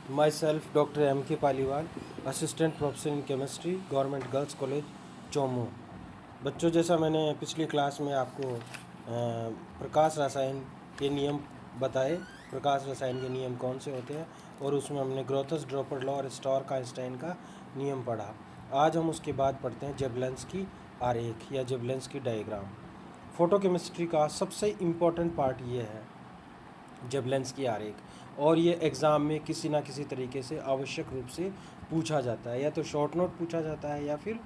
My self doctor M.K. Paliwal, assistant professor in chemistry, government girls college Chomu. बच्चों, जैसा मैंने पिछली क्लास में आपको प्रकाश रसायन के नियम बताए, प्रकाश रसायन के नियम कौन से होते हैं, और उसमें हमने ग्रोथस ड्रॉपर लॉ और स्टोर्क आइंस्टाइन का नियम पढ़ा। आज हम उसके बाद पढ़ते हैं जेबलेंस्की आरेख या जेबलेंस्की डायग्राम। फोटोकेमिस्ट्री का सबसे इम्पोर्टेंट पार्ट ये है जेबलेंस्की आरेख, और ये एग्ज़ाम में किसी ना किसी तरीके से आवश्यक रूप से पूछा जाता है, या तो शॉर्ट नोट पूछा जाता है या फिर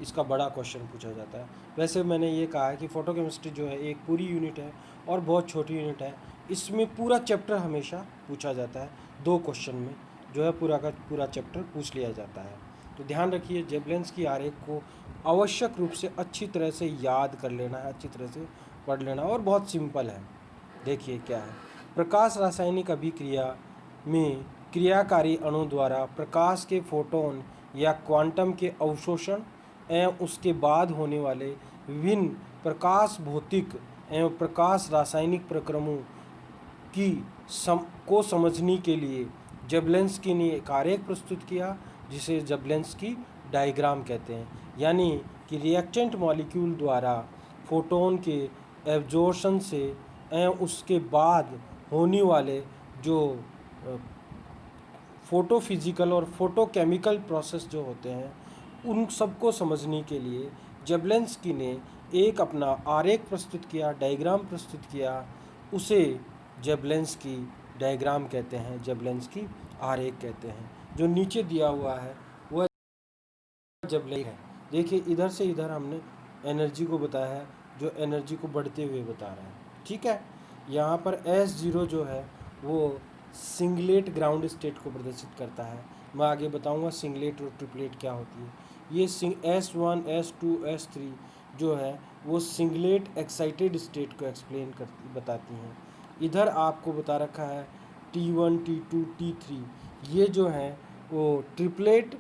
इसका बड़ा क्वेश्चन पूछा जाता है। वैसे मैंने ये कहा है कि फ़ोटोकेमिस्ट्री जो है एक पूरी यूनिट है और बहुत छोटी यूनिट है। इसमें पूरा चैप्टर हमेशा पूछा जाता है, 2 क्वेश्चन में जो है पूरा का पूरा चैप्टर पूछ लिया जाता है। तो ध्यान रखिए, जेबलेंस्की आरेख को आवश्यक रूप से अच्छी तरह से याद कर लेना है, अच्छी तरह से पढ़ लेना, और बहुत सिंपल है। देखिए क्या है, प्रकाश रासायनिक अभिक्रिया में क्रियाकारी अणु द्वारा प्रकाश के फोटोन या क्वांटम के अवशोषण एवं उसके बाद होने वाले विभिन्न प्रकाश भौतिक एवं प्रकाश रासायनिक प्रक्रमों को समझने के लिए जेबलेंस्की ने एक आरेख प्रस्तुत किया, जिसे जेबलेंस्की डायग्राम कहते हैं। यानी कि रिएक्टेंट मॉलिक्यूल द्वारा फोटोन के एब्जॉर्प्शन से एवं उसके बाद होने वाले जो फोटोफिजिकल और फोटोकेमिकल प्रोसेस जो होते हैं, उन सबको समझने के लिए जेबलेंस्की ने एक अपना आरेख प्रस्तुत किया, डायग्राम प्रस्तुत किया। उसे जेबलेंस्की डायग्राम कहते हैं, जेबलेंस्की आरेख कहते हैं। जो नीचे दिया हुआ है वह जेबलेंस्की है। देखिए, इधर से इधर हमने एनर्जी को बताया है, जो एनर्जी को बढ़ते हुए बता रहा है। ठीक है, यहाँ पर S0 जो है वो सिंगलेट ग्राउंड स्टेट को प्रदर्शित करता है। मैं आगे बताऊंगा सिंगलेट और ट्रिपलेट क्या होती है। ये S1, S2, S3 जो है वो सिंगलेट एक्साइटेड स्टेट को एक्सप्लेन कर बताती हैं। इधर आपको बता रखा है T1, T2, T3, ये जो है वो ट्रिपलेट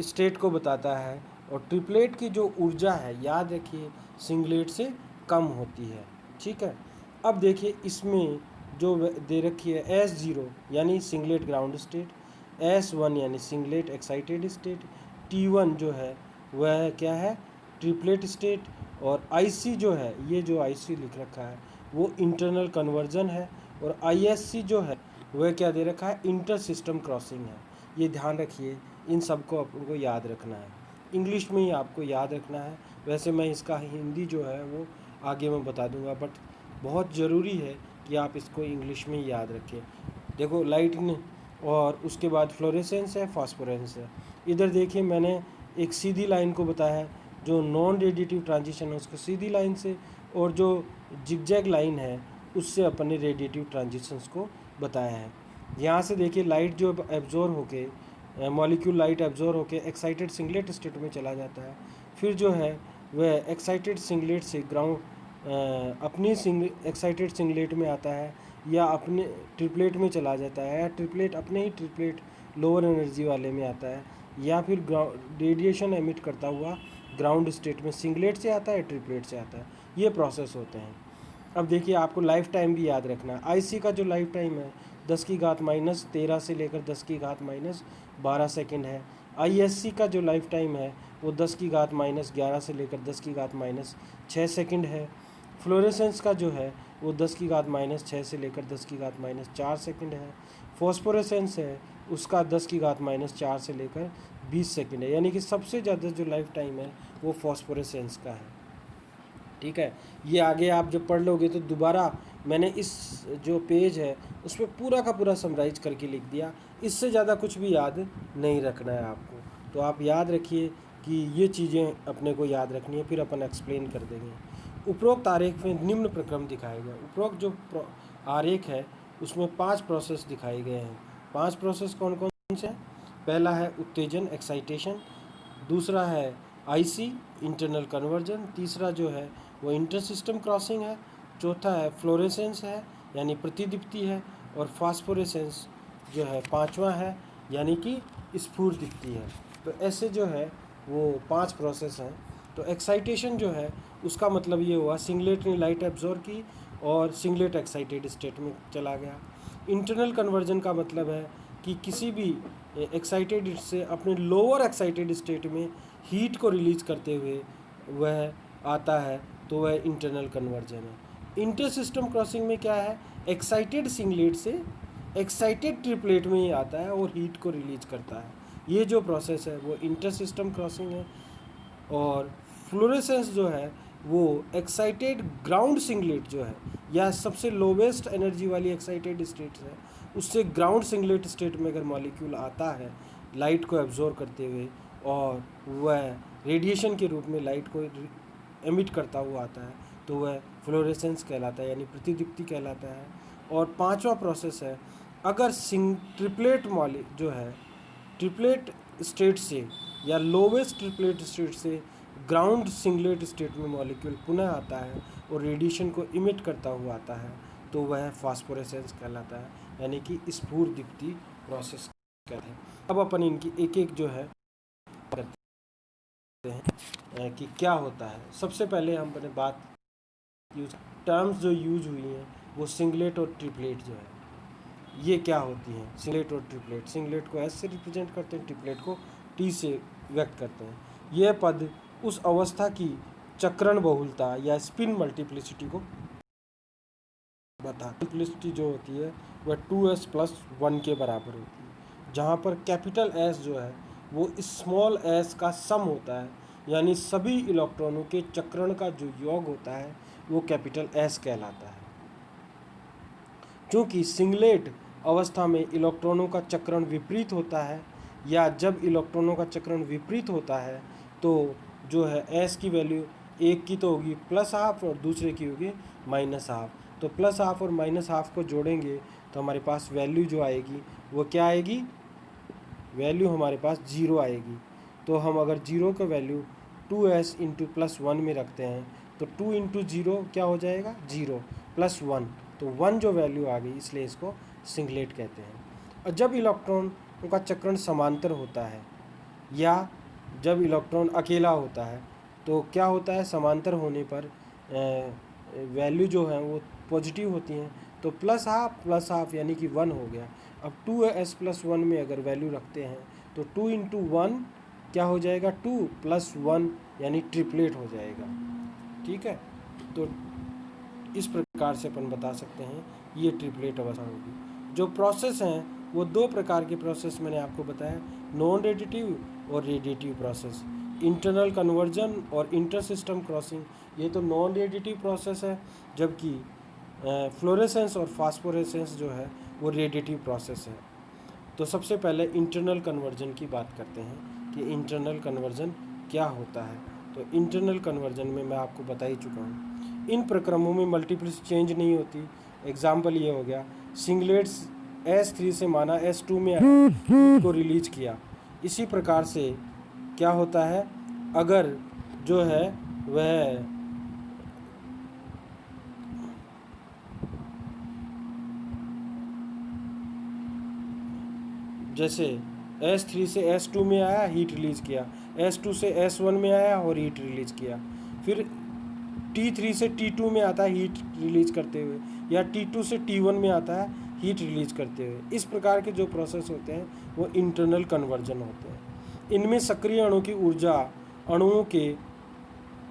स्टेट को बताता है, और ट्रिपलेट की जो ऊर्जा है, याद रखिए, सिंगलेट से कम होती है। ठीक है, अब देखिए इसमें जो दे रखी है S0 यानी सिंगलेट ग्राउंड स्टेट, S1 यानी सिंगलेट एक्साइटेड स्टेट, T1 जो है वह क्या है, ट्रिपलेट स्टेट, और IC जो है, ये जो IC लिख रखा है वो इंटरनल कन्वर्जन है, और ISC जो है वह क्या दे रखा है, इंटर सिस्टम क्रॉसिंग है। ये ध्यान रखिए, इन सबको आपको याद रखना है, इंग्लिश में ही आपको याद रखना है। वैसे मैं इसका हिंदी जो है वो आगे मैं बता दूंगा, बट बहुत ज़रूरी है कि आप इसको इंग्लिश में याद रखें। देखो, लाइट ने, और उसके बाद फ्लोरेसेंस है, फास्फोरेंस है। इधर देखिए, मैंने एक सीधी लाइन को बताया है, जो नॉन रेडिएटिव ट्रांजिशन है उसको सीधी लाइन से, और जो जिगजैग लाइन है उससे अपने रेडिएटिव ट्रांजिशंस को बताया है। यहाँ से देखिए, लाइट जो एब्जॉर्ब होके मॉलिक्यूल लाइट एब्जॉर्ब होके एक्साइटेड सिंगलेट स्टेट में चला जाता है, फिर जो है वह एक्साइटेड सिंगलेट से अपनी एक्साइटेड सिंगलेट में आता है, या अपने ट्रिपलेट में चला जाता है, या ट्रिपलेट अपने ही ट्रिपलेट लोअर एनर्जी वाले में आता है, या फिर रेडिएशन एमिट करता हुआ ग्राउंड स्टेट में सिंगलेट से आता है, ट्रिपलेट से आता है। ये प्रोसेस होते हैं। अब देखिए, आपको लाइफ टाइम भी याद रखना है। IC का जो लाइफ टाइम है 10⁻13 से लेकर 10⁻12 सेकेंड है। ISC का जो लाइफ टाइम है वो 10⁻11 से लेकर 10⁻6 सेकेंड है। फ्लोरेसेंस का जो है वो 10⁻6 से लेकर 10⁻4 सेकेंड है। फॉस्फोरेसेंस है उसका 10⁻4 से लेकर 20 सेकेंड है। यानी कि सबसे ज़्यादा जो लाइफ टाइम है वो फॉस्फोरेसेंस का है। ठीक है, ये आगे आप जब पढ़ लोगे तो दोबारा मैंने इस जो पेज है उस पर पूरा का पूरा समराइज करके लिख दिया। इससे ज़्यादा कुछ भी याद नहीं रखना है आपको। तो आप याद रखिए कि ये चीज़ें अपने को याद रखनी है, फिर अपन एक्सप्लेन कर देंगे। उपरोक्त आरेख में निम्न प्रक्रम दिखाए गए। उपरोक्त जो आरेख है उसमें 5 प्रोसेस दिखाए गए हैं। 5 प्रोसेस कौन कौन से हैं? पहला है उत्तेजन, एक्साइटेशन। दूसरा है IC, इंटरनल कन्वर्जन। तीसरा जो है वो इंटर सिस्टम क्रॉसिंग है। चौथा है फ्लोरेसेंस है, यानी प्रतिदीप्ति है। और फास्फोरेसेंस जो है 5वां है, यानी कि स्फुरदीप्ति है। तो ऐसे जो है वो 5 प्रोसेस हैं। तो एक्साइटेशन जो है उसका मतलब ये हुआ, सिंगलेट ने लाइट एब्जॉर्ब की और सिंगलेट एक्साइटेड स्टेट में चला गया। इंटरनल कन्वर्जन का मतलब है कि किसी भी एक्साइटेड से अपने लोअर एक्साइटेड स्टेट में हीट को रिलीज करते हुए वह आता है, तो वह इंटरनल कन्वर्जन है। इंटर सिस्टम क्रॉसिंग में क्या है, एक्साइटेड सिंगलेट से एक्साइटेड ट्रिपलेट में ही आता है और हीट को रिलीज करता है। ये जो प्रोसेस है वो इंटर सिस्टम क्रॉसिंग है। और फ्लोरेसेंस जो है वो एक्साइटेड ग्राउंड सिंगलेट जो है, या सबसे लोवेस्ट एनर्जी वाली एक्साइटेड स्टेट है, उससे ग्राउंड सिंगलेट स्टेट में अगर मॉलिक्यूल आता है लाइट को एब्जॉर्ब करते हुए और वह रेडिएशन के रूप में लाइट को एमिट करता हुआ आता है, तो वह फ्लोरेसेंस कहलाता है, यानी प्रतिदीप्ति कहलाता है। और पांचवा प्रोसेस है, अगर ट्रिपलेट जो है ट्रिपलेट स्टेट से या लोवेस्ट ट्रिपलेट स्टेट से ग्राउंड सिंगलेट स्टेट में मॉलिक्यूल पुनः आता है और रेडिएशन को इमिट करता हुआ आता है, तो वह फास्फोरेसेंस कहलाता है, यानी कि स्फुरदीप्ति प्रोसेस कहते हैं। अब अपन इनकी एक एक जो है करते हैं कि क्या होता है। सबसे पहले हमने बात टर्म्स जो यूज हुई हैं वो सिंगलेट और ट्रिपलेट जो है, ये क्या होती हैं। सिंगलेट और ट्रिपलेट, सिंगलेट को एस से रिप्रेजेंट करते हैं, ट्रिपलेट को टी से व्यक्त करते हैं। यह पद उस अवस्था की चक्रण बहुलता या स्पिन मल्टीप्लिसिटी को बता। मल्टीप्लिसिटी जो होती है वह 2s+1 के बराबर होती है, जहाँ पर कैपिटल एस जो है वो स्मॉल एस का सम होता है, यानी सभी इलेक्ट्रॉनों के चक्रण का जो योग होता है वो कैपिटल एस कहलाता है। क्योंकि सिंगलेट अवस्था में इलेक्ट्रॉनों का चक्रण विपरीत होता है, या जब इलेक्ट्रॉनों का चक्रण विपरीत होता है तो जो है एस की वैल्यू एक की तो होगी +½ और दूसरे की होगी -½ तो +½ और -½ को जोड़ेंगे तो हमारे पास वैल्यू जो आएगी वो क्या आएगी, वैल्यू हमारे पास 0 आएगी। तो हम अगर 0 का वैल्यू 2s × +1 में रखते हैं तो 2 × 0 क्या हो जाएगा, 0 +1, तो 1 जो वैल्यू आ गई, इसलिए इसको सिंगलेट कहते हैं। और जब इलेक्ट्रॉन का चक्रण समांतर होता है या जब इलेक्ट्रॉन अकेला होता है तो क्या होता है, समांतर होने पर वैल्यू जो है वो पॉजिटिव होती हैं, तो +½ यानी कि 1 हो गया। अब 2s+1 में अगर वैल्यू रखते हैं तो 2 × 1 क्या हो जाएगा, 2 + 1 यानी ट्रिपलेट हो जाएगा। ठीक है, तो इस प्रकार से अपन बता सकते हैं ये ट्रिपलेट अवस्था होगी। जो प्रोसेस हैं वो दो प्रकार के प्रोसेस मैंने आपको बताया, नॉन रेडिएटिव और रेडिएटिव प्रोसेस। इंटरनल कन्वर्जन और इंटर सिस्टम क्रॉसिंग ये तो नॉन रेडिएटिव प्रोसेस है, जबकि फ्लोरेसेंस और फास्फोरेसेंस जो है वो रेडिएटिव प्रोसेस है। तो सबसे पहले इंटरनल कन्वर्जन की बात करते हैं कि इंटरनल कन्वर्जन क्या होता है। तो इंटरनल कन्वर्जन में मैं आपको बता ही चुका हूँ, इन प्रक्रमों में मल्टीप्लिसिटी चेंज नहीं होती। एग्जाम्पल ये हो गया, सिंगलेट्स S3 से माना S2 में को रिलीज किया। इसी प्रकार से क्या होता है, अगर जो है वह जैसे S3 से S2 में आया, हीट रिलीज किया, S2 से S1 में आया और हीट रिलीज किया, फिर T3 से T2 में आता है हीट रिलीज करते हुए, या T2 से T1 में आता है हीट रिलीज करते हुए। इस प्रकार के जो प्रोसेस होते हैं वो इंटरनल कन्वर्जन होते हैं। इनमें सक्रिय अणु की ऊर्जा अणुओं के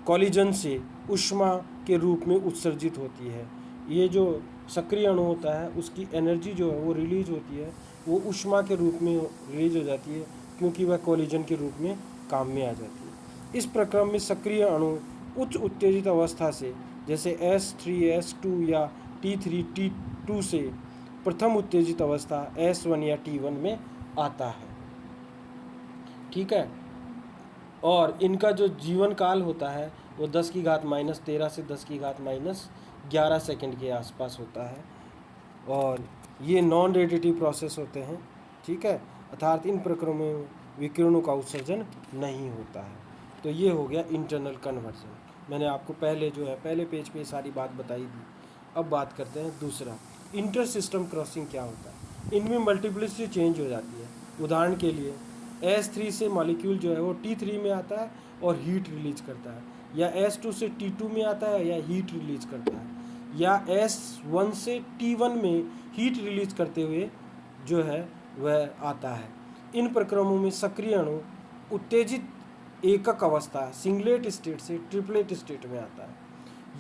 कॉलिजन से ऊष्मा के रूप में उत्सर्जित होती है। ये जो सक्रिय अणु होता है उसकी एनर्जी जो है वो रिलीज होती है, वो ऊष्मा के रूप में रिलीज हो जाती है, क्योंकि वह कॉलिजन के रूप में काम में आ जाती है। इस प्रक्रम में सक्रिय अणु उच्च उत्तेजित अवस्था से, जैसे S3 S2 या T3 T2 से प्रथम उत्तेजित अवस्था S1 या T1 में आता है। ठीक है, और इनका जो जीवन काल होता है वो 10⁻⁻13 से 10⁻⁻11 सेकंड के आसपास होता है, और ये नॉन रेडिएटिव प्रोसेस होते हैं। ठीक है, अर्थात इन प्रक्रमों में विकिरणों का उत्सर्जन नहीं होता है। तो ये हो गया इंटरनल कन्वर्जन। मैंने आपको पहले जो है पहले पेज पे सारी बात बताई दी। अब बात करते हैं दूसरा, इंटर सिस्टम क्रॉसिंग क्या होता है। इनमें मल्टीप्लिसिटी चेंज हो जाती है। उदाहरण के लिए S3 से मॉलिक्यूल जो है वो T3 में आता है और हीट रिलीज करता है, या S2 से T2 में आता है या हीट रिलीज करता है। या S1 से T1 में हीट रिलीज करते हुए जो है वह आता है। इन प्रक्रमों में सक्रिय अणु उत्तेजित एकक अवस्था सिंगलेट स्टेट से ट्रिपलेट स्टेट में आता है।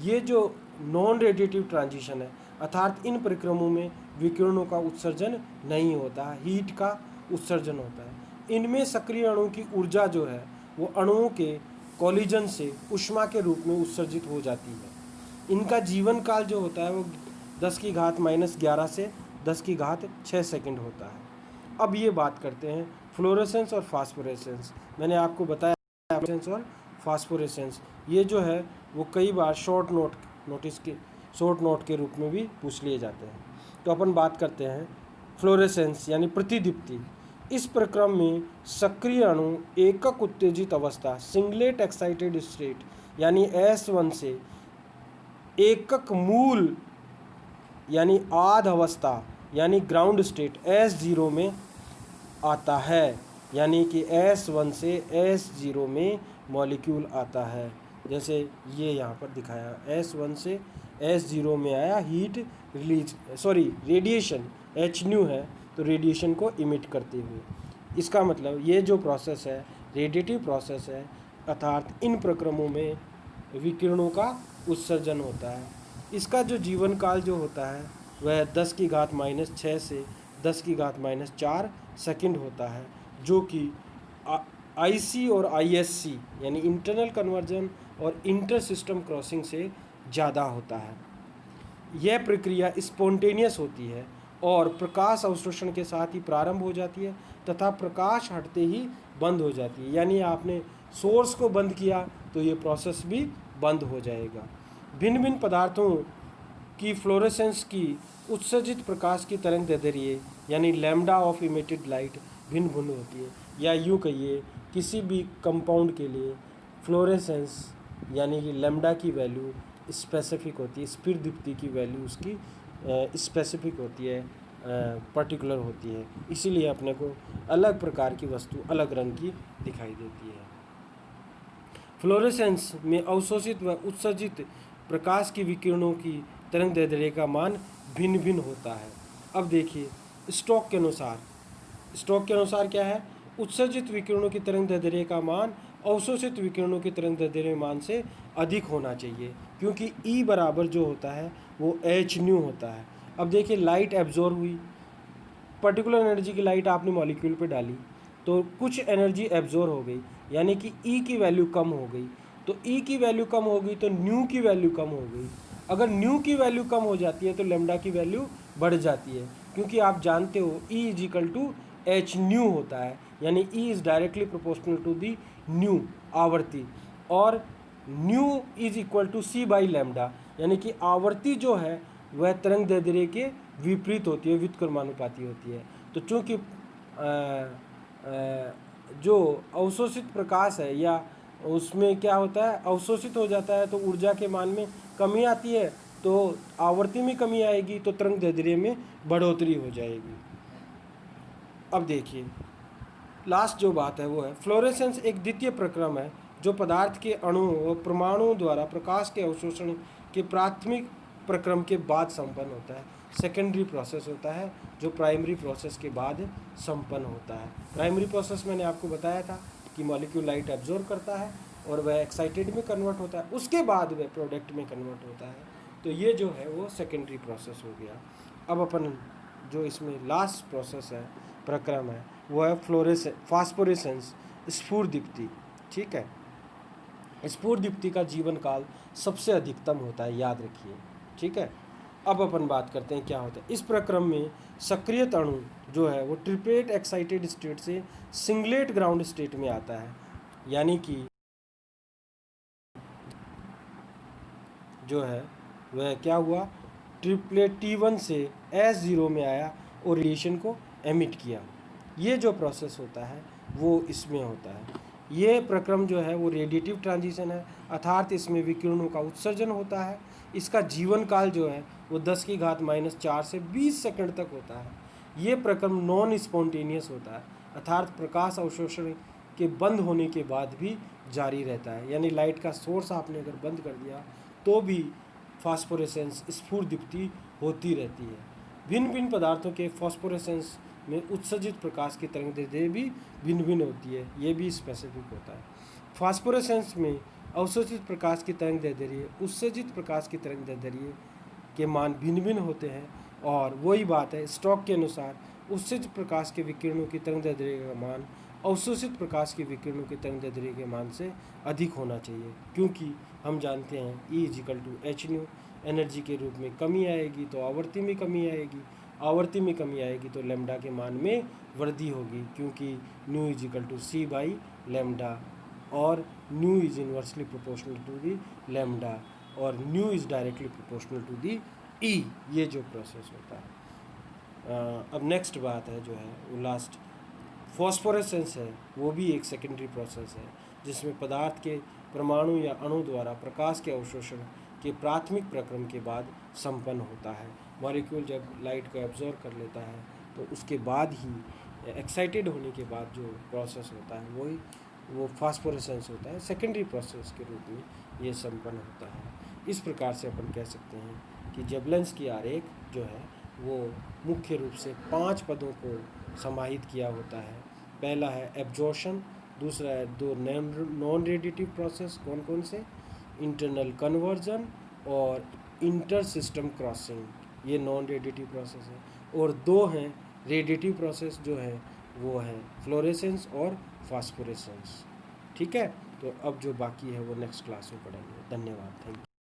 ये जो नॉन रेडिएटिव ट्रांजिशन है, अर्थात इन प्रक्रमों में विकिरणों का उत्सर्जन नहीं होता, हीट का उत्सर्जन होता है। इनमें सक्रिय अणु की ऊर्जा जो है वो अणुओं के कॉलिजन से ऊष्मा के रूप में उत्सर्जित हो जाती है। इनका जीवन काल जो होता है वो 10⁻⁻11 से 10⁻6 सेकंड होता है। अब ये बात करते हैं फ्लोरेसेंस और फास्फोरेसेंस। मैंने आपको बताया फ्लोरेसेंस और फास्फोरेसेंस ये जो है वो कई बार शॉर्ट नोट के रूप में भी पूछ लिए जाते हैं। तो अपन बात करते हैं फ्लोरेसेंस यानी प्रतिदीप्ति। इस प्रक्रम में सक्रिय अणु एकक उत्तेजित अवस्था सिंगलेट एक्साइटेड स्टेट यानी S1 से एकक मूल यानी आध अवस्था यानी ग्राउंड स्टेट S0 में आता है। यानी कि S1 से S0 में मॉलिक्यूल आता है। जैसे ये यहाँ पर दिखाया, S1 से S0 में आया, हीट रिलीज रेडिएशन Hν है, तो रेडिएशन को इमिट करते हुए। इसका मतलब ये जो प्रोसेस है रेडिएटिव प्रोसेस है, अर्थात इन प्रक्रमों में विकिरणों का उत्सर्जन होता है। इसका जो जीवन काल जो होता है वह 10⁻⁻6 से 10⁻⁻4 सेकंड होता है, जो कि IC और ISC यानी इंटरनल कन्वर्जन और इंटर सिस्टम क्रॉसिंग से ज़्यादा होता है। यह प्रक्रिया स्पॉन्टेनियस होती है और प्रकाश अवशोषण के साथ ही प्रारंभ हो जाती है तथा प्रकाश हटते ही बंद हो जाती है। यानी आपने सोर्स को बंद किया तो ये प्रोसेस भी बंद हो जाएगा। भिन्न भिन्न पदार्थों की फ्लोरेसेंस की उत्सर्जित प्रकाश की तरंग दैर्ध्य यानी लैम्डा ऑफ इमिटेड लाइट भिन्न भिन्न होती है। या यूँ कहिए किसी भी कंपाउंड के लिए फ्लोरेसेंस यानी कि लैम्डा की वैल्यू स्पेसिफिक होती है, स्थिर दीप्ति की वैल्यू उसकी स्पेसिफिक होती है, पर्टिकुलर होती है। इसीलिए अपने को अलग प्रकार की वस्तु अलग रंग की दिखाई देती है। फ्लोरेसेंस में अवशोषित व उत्सर्जित प्रकाश की विकिरणों की तरंग दैर्ध्य का मान भिन्न भिन्न होता है। अब देखिए स्टोक के अनुसार क्या है, उत्सर्जित विकिरणों की तरंग दैर्ध्य का मान अवशोषित विकिरणों की तरंग दैर्ध्य मान से अधिक होना चाहिए, क्योंकि E बराबर जो होता है वो Hν होता है। अब देखिए लाइट एब्जॉर्ब हुई, पर्टिकुलर एनर्जी की लाइट आपने मॉलिक्यूल पे डाली तो कुछ एनर्जी एब्जॉर्ब हो गई, यानी कि E की वैल्यू कम हो गई। तो E की वैल्यू कम हो गई तो न्यू की वैल्यू कम हो गई। अगर न्यू की वैल्यू कम हो जाती है तो लैम्डा की वैल्यू बढ़ जाती है, क्योंकि आप जानते हो E = Hν होता है, यानी E is directly proportional to the nu आवर्ती, और न्यू = C/λ, यानी कि आवर्ती जो है वह तरंग दैर्ध्य के विपरीत होती है, व्युत्क्रमानुपाती होती है। तो चूँकि जो अवशोषित प्रकाश है या उसमें क्या होता है, अवशोषित हो जाता है तो ऊर्जा के मान में कमी आती है, तो आवर्ती में कमी आएगी तो तरंग दैर्ध्य में बढ़ोतरी हो जाएगी। अब देखिए लास्ट जो बात है वो है फ्लोरेसेंस एक द्वितीय प्रक्रम है जो पदार्थ के अणुओं और परमाणुओं द्वारा प्रकाश के अवशोषण के प्राथमिक प्रक्रम के बाद संपन्न होता है। सेकेंडरी प्रोसेस होता है जो प्राइमरी प्रोसेस के बाद संपन्न होता है। प्राइमरी प्रोसेस मैंने आपको बताया था कि मॉलिक्यूल लाइट एब्जॉर्ब करता है और वह एक्साइटेड में कन्वर्ट होता है, उसके बाद वह प्रोडक्ट में कन्वर्ट होता है। तो ये जो है वो सेकेंडरी प्रोसेस हो गया। अब अपन जो इसमें लास्ट प्रोसेस है, प्रक्रम है, वो है फास्फोरेसेंस स्फुरदीप्ति। ठीक है, स्फुरदीप्ति का जीवन काल सबसे अधिकतम होता है, याद रखिए। ठीक है, अब अपन बात करते हैं क्या होता है। इस प्रक्रम में सक्रिय अणु जो है वो ट्रिपलेट एक्साइटेड स्टेट से सिंगलेट ग्राउंड स्टेट में आता है, यानी कि जो है वह क्या हुआ, ट्रिपलेट T1 से S0 में आया और रेडिएशन को एमिट किया। ये जो प्रोसेस होता है वो इसमें होता है। ये प्रक्रम जो है वो रेडिएटिव ट्रांजिशन है, अर्थात इसमें विकिरणों का उत्सर्जन होता है। इसका जीवन काल जो है वो 10⁻⁻4 से 20 सेकंड तक होता है। ये प्रक्रम नॉन स्पॉन्टेनियस होता है, अर्थात प्रकाश अवशोषण के बंद होने के बाद भी जारी रहता है। यानी लाइट का सोर्स आपने अगर बंद कर दिया तो भी फास्फोरेसेंस स्फुरदीप्ति होती रहती है। भिन्न भिन्न पदार्थों के फास्फोरेसेंस में उत्सर्जित प्रकाश की तरंगदैर्ध्य भी भिन्न भिन्न होती है, ये भी स्पेसिफिक होता है। फास्फोरेसेंस में अवशोषित प्रकाश की तरंगदैर्ध्य उत्सर्जित प्रकाश की तरंगदैर्ध्य के मान भिन्न भिन्न होते हैं, और वही बात है स्टोक के अनुसार उत्सर्जित प्रकाश के विकिरणों की तरंगदैर्ध्य का मान अवशोषित प्रकाश के विकिरणों की तरंगदैर्ध्य के मान से अधिक होना चाहिए, क्योंकि हम जानते हैं E=h², एनर्जी के रूप में कमी आएगी तो आवर्ती में कमी आएगी, आवर्ती में कमी आएगी तो लैम्डा के मान में वृद्धि होगी, क्योंकि μ=c/λ, और nu is inversely proportional to the lambda, और nu is directly proportional to the E, ये जो प्रोसेस होता है। अब नेक्स्ट बात है जो है वो लास्ट फॉस्फोरेसेंस है, वो भी एक सेकेंडरी प्रोसेस है जिसमें पदार्थ के परमाणु या अणु द्वारा प्रकाश के अवशोषण के प्राथमिक प्रक्रम के बाद संपन्न होता है। मॉलिक्यूल जब लाइट को एब्जॉर्ब कर लेता है तो उसके बाद ही एक्साइटेड होने के बाद जो प्रोसेस होता है वही वो फास्फोरेसेंस होता है, सेकेंडरी प्रोसेस के रूप में ये संपन्न होता है। इस प्रकार से अपन कह सकते हैं कि जेबलेंस की आरेख जो है वो मुख्य रूप से 5 पदों को समाहित किया होता है। पहला है एब्जॉर्प्शन, दूसरा है 2 नॉन रेडिएटिव प्रोसेस, कौन कौन से, इंटरनल कन्वर्जन और इंटर सिस्टम क्रॉसिंग, ये नॉन रेडिएटिव प्रोसेस है, और 2 हैं रेडिएटिव प्रोसेस जो है वो है फ्लोरेसेंस और फास्फोरेसेंस। ठीक है, तो अब जो बाकी है वो नेक्स्ट क्लास में पढ़ेंगे। धन्यवाद, थैंक यू।